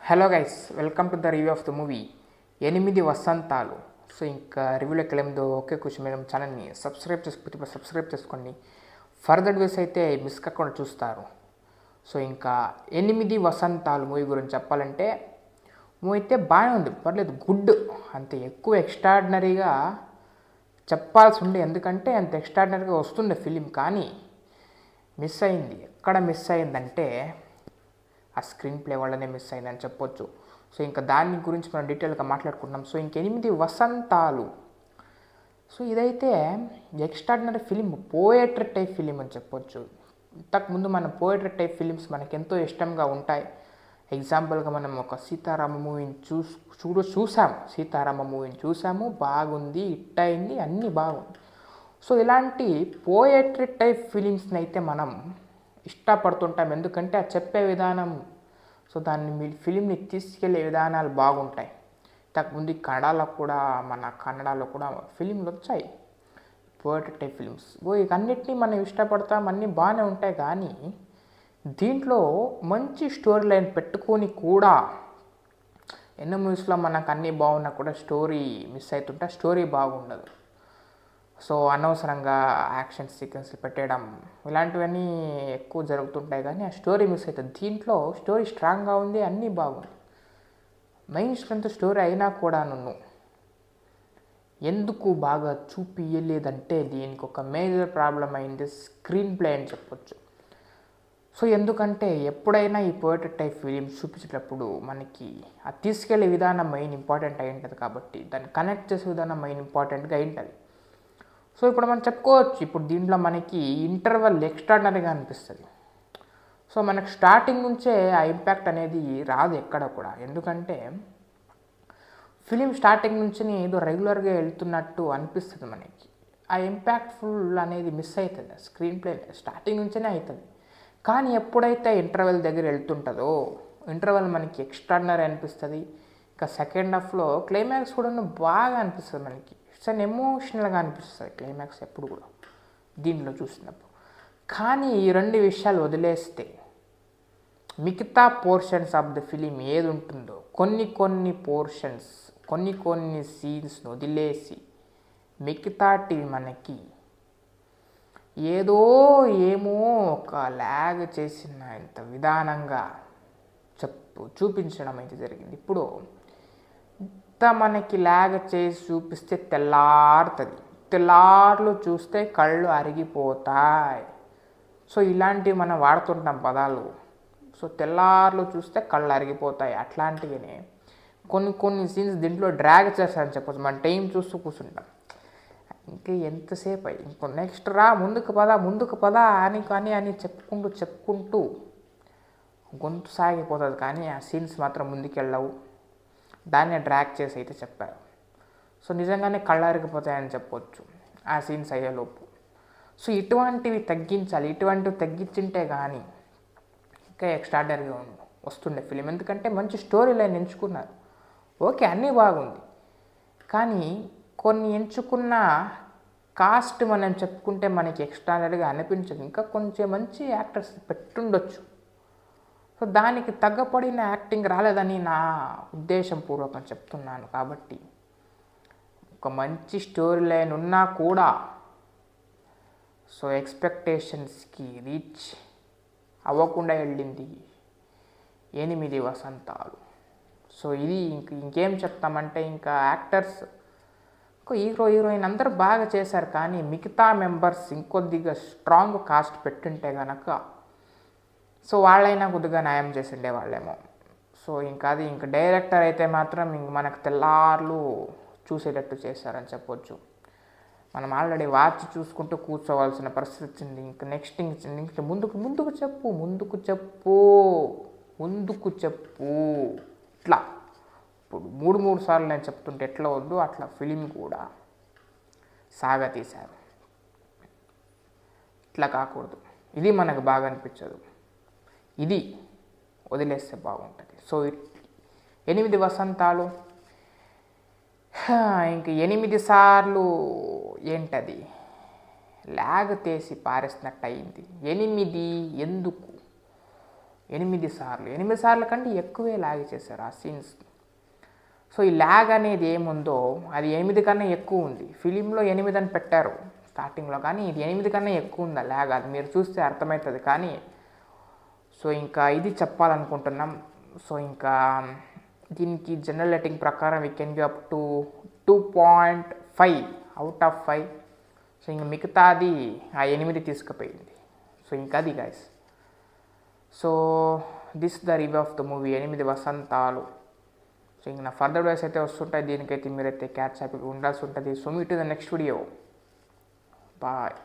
Hello guys, welcome to the review of the movie 8 Vasanthalu. So ఇంకా రివ్యూలోకి వెళ్ళేందు okay question madam ఛానల్ని subscribe చేసుకోండి. Further videos అయితే miss కాకుండా చూస్తారు. సో ఇంకా 8 వసంతాలు మూవీ గురించి చెప్పాలంటే మూవీ అయితే బాగానే ఉంది, పర్లేదు, గుడ్. అంత ఎక్కువ ఎక్స్ట్రాడినరీగా చెప్పాల్సి ఉండే, ఎందుకంటే అంత ఎక్స్ట్రాడినరీగా వస్తుండే ఫిలిం, కానీ మిస్ అయింది. ఎక్కడ మిస్ అయిందంటే ఆ స్క్రీన్ ప్లే వల్లనే మిస్ అయిందని చెప్పొచ్చు. సో ఇంకా దాని గురించి మనం డీటెయిల్గా మాట్లాడుకుంటున్నాం. సో ఇంక 8 వసంతాలు, సో ఇదైతే extraordinary film, poetry type film అని చెప్పొచ్చు. ఇంతకుముందు మనం పోయట్రీ టైప్ ఫిలిమ్స్ మనకు ఎంతో ఇష్టంగా ఉంటాయి. ఎగ్జాంపుల్గా మనం ఒక సీతారామ మూవీని చూసాము. సీతారామ మూవీని చూసాము, బాగుంది, హిట్ అయింది, అన్నీ బాగుంది. సో ఇలాంటి పోయట్రీ టైప్ ఫిలిమ్స్ని అయితే మనం ఇష్టపడుతుంటాం, ఎందుకంటే అది చెప్పే విధానం, సో దాన్ని ఫిలింని తీసుకెళ్లే విధానాలు బాగుంటాయి. ఇంతకుముందు కన్నడలో కూడా ఫిలింలు వచ్చాయి, పోయట్రీ టైప్ ఫిలిమ్స్. ఇక అన్నిటినీ మనం ఇష్టపడతాం, అన్నీ బాగానే ఉంటాయి. కానీ దీంట్లో మంచి స్టోరీ లైన్ పెట్టుకొని కూడా ఎన్నో మూవీస్లో మనకు అన్నీ బాగున్నా కూడా స్టోరీ మిస్ అవుతుంటే స్టోరీ బాగుండదు. సో అనవసరంగా యాక్షన్ సీక్వెన్స్లు పెట్టడం ఇలాంటివన్నీ ఎక్కువ జరుగుతుంటాయి, కానీ ఆ స్టోరీ మిస్ అవుతుంది. దీంట్లో స్టోరీ స్ట్రాంగ్గా ఉంది, అన్నీ బాగుంది. మెయిన్ స్ట్రెంత్ స్టోరీ అయినా కూడా ఎందుకు బాగా చూపించలేదంటే దీనికి ఒక మేజర్ ప్రాబ్లం అయింది స్క్రీన్ ప్లే అని చెప్పొచ్చు. సో ఎందుకంటే ఎప్పుడైనా ఈ పోయట్రీ టైప్ ఫిలిమ్స్ చూపించేటప్పుడు మనకి అది తీసుకెళ్లే విధానం మెయిన్ ఇంపార్టెంట్ అయి ఉంటుంది, కాబట్టి దాన్ని కనెక్ట్ చేసే విధానం మెయిన్ ఇంపార్టెంట్గా అయి ఉంటుంది. సో ఇప్పుడు మనం చెప్పుకోవచ్చు, ఇప్పుడు దీంట్లో మనకి ఇంటర్వెల్ ఎక్స్ట్రాడినరీగా అనిపిస్తుంది. సో మనకు స్టార్టింగ్ నుంచే ఆ ఇంపాక్ట్ అనేది రాదు ఎక్కడ కూడా, ఎందుకంటే ఫిలిం స్టార్టింగ్ నుంచి ఏదో రెగ్యులర్గా వెళ్తున్నట్టు అనిపిస్తుంది మనకి. ఆ ఇంపాక్ట్ఫుల్ అనేది మిస్ అవుతుంది స్క్రీన్ ప్లే స్టార్టింగ్ నుంచే అవుతుంది. కానీ ఎప్పుడైతే ఇంటర్వెల్ దగ్గర వెళ్తుంటుందో ఇంటర్వెల్ మనకి ఎక్స్ట్రాడినరీ అనిపిస్తుంది. ఇంకా సెకండ్ హాఫ్లో క్లైమాక్స్ కూడా బాగా అనిపిస్తుంది మనకి. ఇట్స్ అన్ ఎమోషనల్గా అనిపిస్తుంది క్లైమాక్స్ ఎప్పుడు కూడా దీంట్లో చూసినప్పుడు. కానీ ఈ రెండు విషయాలు వదిలేస్తే మిగతా పోర్షన్స్ ఆఫ్ ద ఫిలిం ఏది ఉంటుందో కొన్ని పోర్షన్స్ కొన్ని సీన్స్ను వదిలేసి మిగతాటివి మనకి ఏమో ఒక ల్యాగ్ చేసిన ఇంత విధానంగా చూపించడం అయితే జరిగింది. ఇప్పుడు మనకి ల్యాగ్ చేసి చూపిస్తే తెల్లార్లు చూస్తే కళ్ళు అరిగిపోతాయి. సో ఇలాంటివి మనం వాడుతుంటాం పదాలు. సో తెల్లార్లు చూస్తే కళ్ళు అరిగిపోతాయి, అట్లాంటివినే కొన్ని సీన్స్ దీంట్లో డ్రాగ్ చేస్తారని చెప్పచ్చు. మన టైం చూస్తూ కూర్చుంటాం, ఇంకా ఎంతసేపు ఇంకో నెక్స్ట్ ముందుకు పద అని చెప్పుకుంటూ గొంతు సాగిపోతుంది, కానీ ఆ సీన్స్ మాత్రం ముందుకెళ్ళవు. దాన్నే డ్రాగ్ చేసి అయితే చెప్పారు. సో నిజంగానే కళ్ళారిపోతాయని చెప్పొచ్చు ఆ సీన్స్ అయ్యేలోపు. సో ఇటువంటివి తగ్గించింటే కానీ ఇంకా ఎక్స్ట్రాడనరీగా వస్తుండే ఫిలిం, ఎందుకంటే మంచి స్టోరీ లైన్ ఎంచుకున్నారు. ఓకే, అన్నీ బాగుంది, కానీ కొన్ని ఎంచుకున్న కాస్ట్ మనం చెప్పుకుంటే మనకి ఎక్స్ట్రాడనరీగా అనిపించదు. ఇంకా కొంచెం మంచి యాక్టర్స్ పెట్టుండొచ్చు. సో దానికి తగ్గపడిన యాక్టింగ్ రాలేదని నా ఉద్దేశపూర్వకం చెప్తున్నాను. కాబట్టి ఒక మంచి స్టోరీ లైన్ ఉన్నా కూడా సో ఎక్స్పెక్టేషన్స్కి రీచ్ అవ్వకుండా వెళ్ళింది 8 వసంతాలు. సో ఇది ఇంకేం చెప్తామంటే, ఇంకా యాక్టర్స్ హీరోయిన్ అందరూ బాగా చేశారు, కానీ మిగతా మెంబర్స్ ఇంకొద్దిగా స్ట్రాంగ్ కాస్ట్ పెట్టుంటే కనుక సో వాళ్ళైనా కొద్దిగా న్యాయం చేసి ఉండేవాళ్ళేమో. సో ఇంకా డైరెక్టర్ అయితే మాత్రం మనకు తెల్లార్లు చూసేటట్టు చేశారని చెప్పొచ్చు. మనం ఆల్రెడీ వాచ్ చూసుకుంటూ కూర్చోవలసిన పరిస్థితి వచ్చింది. ఇంకా నెక్స్ట్ ముందుకు చెప్పు ఇట్లా ఇప్పుడు 3 సార్లు నేను చెప్తుంటే ఎట్లా వద్దు అట్లా ఫిలిం కూడా సాగతీశారు. ఇట్లా కాకూడదు, ఇది మనకు బాగా అనిపించదు, ఇది వదిలేస్తే బాగుంటుంది. సో 8 వసంతాలు ఇంక 8 సార్లు ఏంటది ల్యాగ్ తీసి పారేసినట్టు అయింది. 8 ఎందుకు? 8 సార్లు కంటే ఎక్కువే ల్యాగ్ చేశారు ఆ సీన్స్. సో ఈ ల్యాగ్ అనేది ఏముందో అది 8 కన్నా ఎక్కువ ఉంది. ఫిలింలో 8 అని పెట్టారు స్టార్టింగ్లో, కానీ ఇది 8 కన్నా ఎక్కువ ఉంది ఆ ల్యాగ్. అది మీరు చూస్తే అర్థమవుతుంది. కానీ సో ఇంకా ఇది చెప్పాలనుకుంటున్నాం. సో ఇంకా దీనికి జనరల్ రేటింగ్ ప్రకారం we can give up to 2.5 out of 5. So ఇంక మిగతాది ఆ 8 తీసుకుపోయింది. సో ఇంకా అది guys. So this the review of the movie 8 Vasanthalu. So ఇంక నా ఫర్దర్ వీడియోస్ అయితే వస్తుంటాయి. దీనికైతే మీరైతే క్యాచ్ హ్యాపీగా ఉండాల్సి ఉంటుంది. So meet the next video. Bye.